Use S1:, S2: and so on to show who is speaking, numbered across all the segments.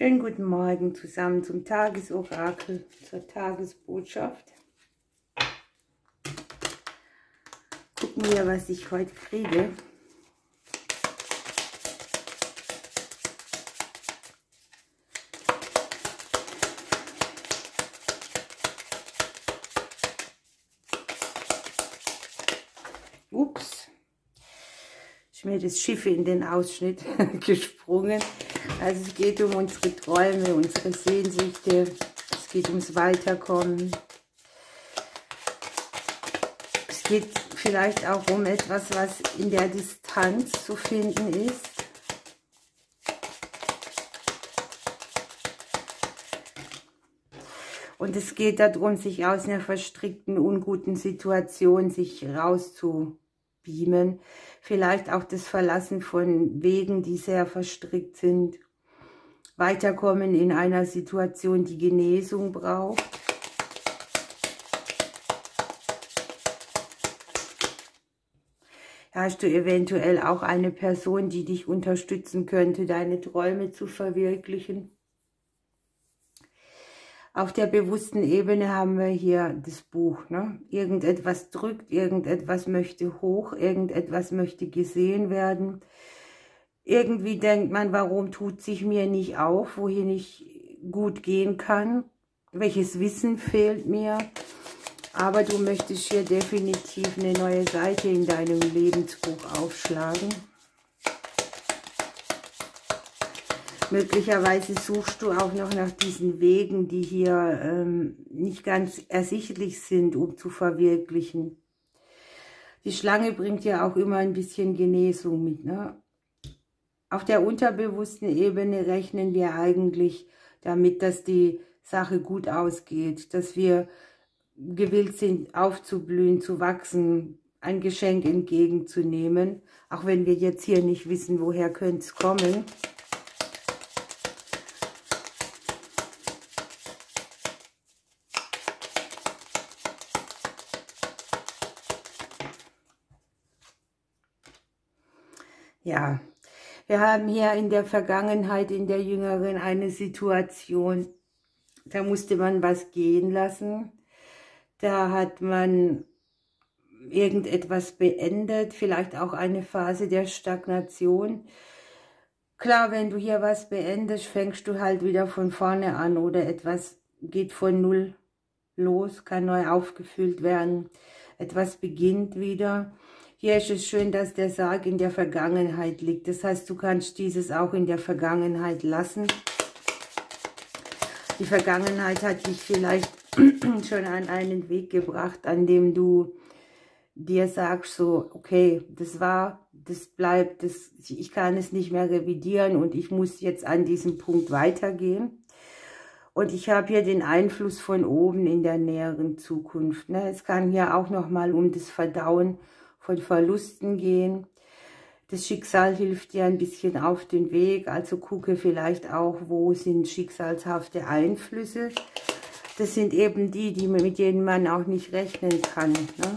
S1: Schönen guten Morgen zusammen zum Tagesorakel, zur Tagesbotschaft. Gucken wir, was ich heute kriege. Ups, ist mir das Schiff in den Ausschnitt gesprungen. Also es geht um unsere Träume, unsere Sehnsüchte, es geht ums Weiterkommen. Es geht vielleicht auch um etwas, was in der Distanz zu finden ist. Und es geht darum, sich aus einer verstrickten, unguten Situation sich rauszubeamen. Vielleicht auch das Verlassen von Wegen, die sehr verstrickt sind. Weiterkommen in einer Situation, die Genesung braucht. Hast du eventuell auch eine Person, die dich unterstützen könnte, deine Träume zu verwirklichen? Auf der bewussten Ebene haben wir hier das Buch. Ne? Irgendetwas drückt, irgendetwas möchte hoch, irgendetwas möchte gesehen werden. Irgendwie denkt man, warum tut sich mir nicht auf, wohin ich gut gehen kann? Welches Wissen fehlt mir? Aber du möchtest hier definitiv eine neue Seite in deinem Lebensbuch aufschlagen. Möglicherweise suchst du auch noch nach diesen Wegen, die hier nicht ganz ersichtlich sind, um zu verwirklichen. Die Schlange bringt ja auch immer ein bisschen Genesung mit. Ne? Auf der unterbewussten Ebene rechnen wir eigentlich damit, dass die Sache gut ausgeht, dass wir gewillt sind, aufzublühen, zu wachsen, ein Geschenk entgegenzunehmen, auch wenn wir jetzt hier nicht wissen, woher könnte es kommen. Ja, wir haben hier in der Vergangenheit, in der jüngeren, eine Situation, da musste man was gehen lassen. Da hat man irgendetwas beendet, vielleicht auch eine Phase der Stagnation. Klar, wenn du hier was beendest, fängst du halt wieder von vorne an oder etwas geht von Null los, kann neu aufgefüllt werden, etwas beginnt wieder. Hier ist es schön, dass der Sarg in der Vergangenheit liegt. Das heißt, du kannst dieses auch in der Vergangenheit lassen. Die Vergangenheit hat dich vielleicht schon an einen Weg gebracht, an dem du dir sagst, so, okay, das war, das bleibt, ich kann es nicht mehr revidieren und ich muss jetzt an diesem Punkt weitergehen. Und ich habe hier den Einfluss von oben in der näheren Zukunft. Ne? Es kann hier auch nochmal um das Verdauen von Verlusten gehen. Das Schicksal hilft dir ein bisschen auf den Weg, also gucke vielleicht auch, wo sind schicksalshafte Einflüsse. Das sind eben die, mit denen man auch nicht rechnen kann. Ne?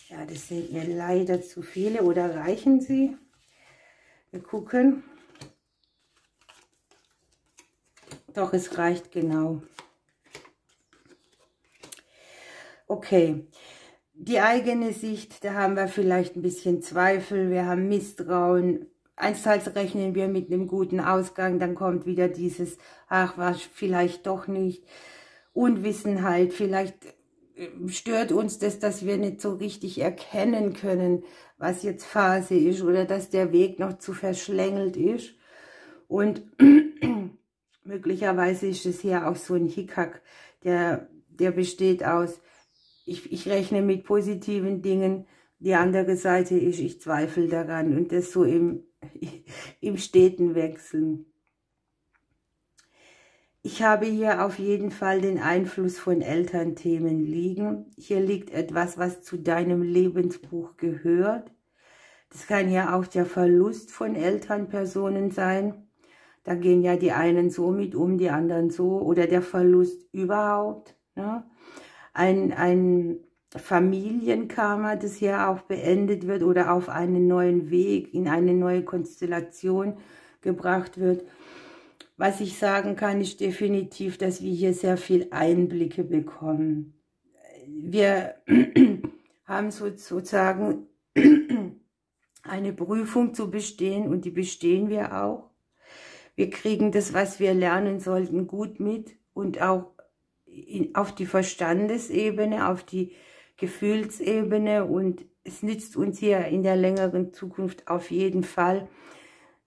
S1: Ja, das sind mir leider zu viele, oder reichen sie? Wir gucken. Doch, es reicht genau. Okay, die eigene Sicht, da haben wir vielleicht ein bisschen Zweifel, wir haben Misstrauen. Einsteils rechnen wir mit einem guten Ausgang, dann kommt wieder dieses, ach, was, vielleicht doch nicht. Unwissenheit, vielleicht stört uns das, dass wir nicht so richtig erkennen können, was jetzt Phase ist oder dass der Weg noch zu verschlängelt ist. Und möglicherweise ist es hier auch so ein Hickhack, der besteht aus, ich rechne mit positiven Dingen, die andere Seite ist, ich zweifle daran und das so im steten Wechseln. Ich habe hier auf jeden Fall den Einfluss von Elternthemen liegen. Hier liegt etwas, was zu deinem Lebensbuch gehört. Das kann ja auch der Verlust von Elternpersonen sein. Da gehen ja die einen so mit um, die anderen so. Oder der Verlust überhaupt. Ne? ein Familienkarma, das hier auch beendet wird oder auf einen neuen Weg, in eine neue Konstellation gebracht wird. Was ich sagen kann, ist definitiv, dass wir hier sehr viel Einblicke bekommen. Wir haben sozusagen eine Prüfung zu bestehen und die bestehen wir auch. Wir kriegen das, was wir lernen sollten, gut mit und auch auf die Verstandesebene, auf die Gefühlsebene, und es nützt uns hier in der längeren Zukunft auf jeden Fall,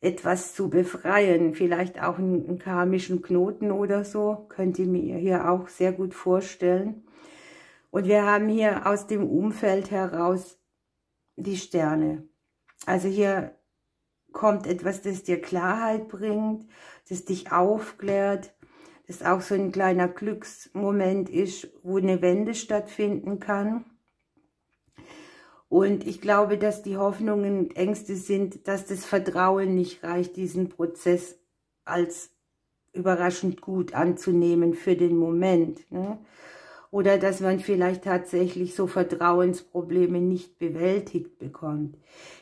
S1: etwas zu befreien, vielleicht auch einen karmischen Knoten oder so, könnt ihr mir hier auch sehr gut vorstellen. Und wir haben hier aus dem Umfeld heraus die Sterne. Also hier kommt etwas, das dir Klarheit bringt, das dich aufklärt, das auch so ein kleiner Glücksmoment ist, wo eine Wende stattfinden kann. Und ich glaube, dass die Hoffnungen und Ängste sind, dass das Vertrauen nicht reicht, diesen Prozess als überraschend gut anzunehmen für den Moment, ne? Oder dass man vielleicht tatsächlich so Vertrauensprobleme nicht bewältigt bekommt.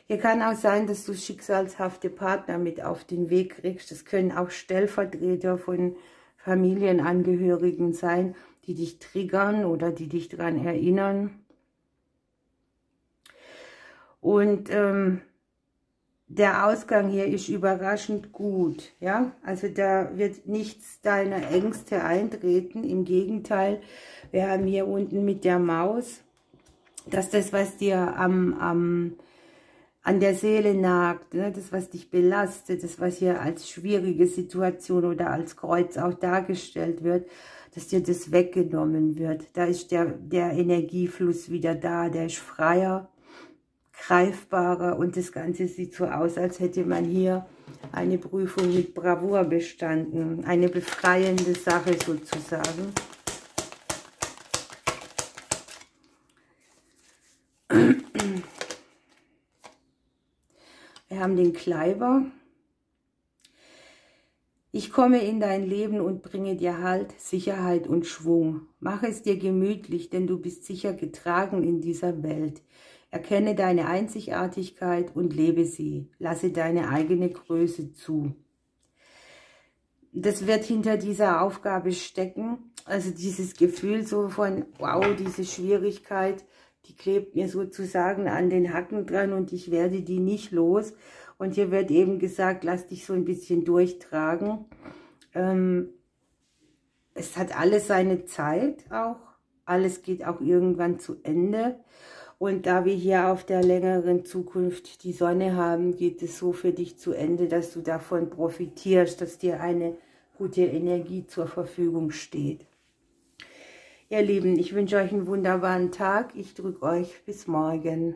S1: Hier kann auch sein, dass du schicksalshafte Partner mit auf den Weg kriegst. Das können auch Stellvertreter von Familienangehörigen sein, die dich triggern oder die dich daran erinnern. Und der Ausgang hier ist überraschend gut, ja, also da wird nichts deiner Ängste eintreten, im Gegenteil, wir haben hier unten mit der Maus, dass das, was dir an der Seele nagt, ne, das, was dich belastet, das, was hier als schwierige Situation oder als Kreuz auch dargestellt wird, dass dir das weggenommen wird. Da ist der Energiefluss wieder da, der ist freier, greifbarer, und das Ganze sieht so aus, als hätte man hier eine Prüfung mit Bravour bestanden. Eine befreiende Sache sozusagen. Wir haben den Kleiber. Ich komme in dein Leben und bringe dir Halt, Sicherheit und Schwung. Mache es dir gemütlich, denn du bist sicher getragen in dieser Welt. Erkenne deine Einzigartigkeit und lebe sie. Lasse deine eigene Größe zu. Das wird hinter dieser Aufgabe stecken. Also dieses Gefühl so von, wow, diese Schwierigkeit, die klebt mir sozusagen an den Hacken dran und ich werde die nicht los. Und hier wird eben gesagt, lass dich so ein bisschen durchtragen. Es hat alles seine Zeit auch. Alles geht auch irgendwann zu Ende. Und da wir hier auf der längeren Zukunft die Sonne haben, geht es so für dich zu Ende, dass du davon profitierst, dass dir eine gute Energie zur Verfügung steht. Ihr Lieben, ich wünsche euch einen wunderbaren Tag. Ich drücke euch bis morgen.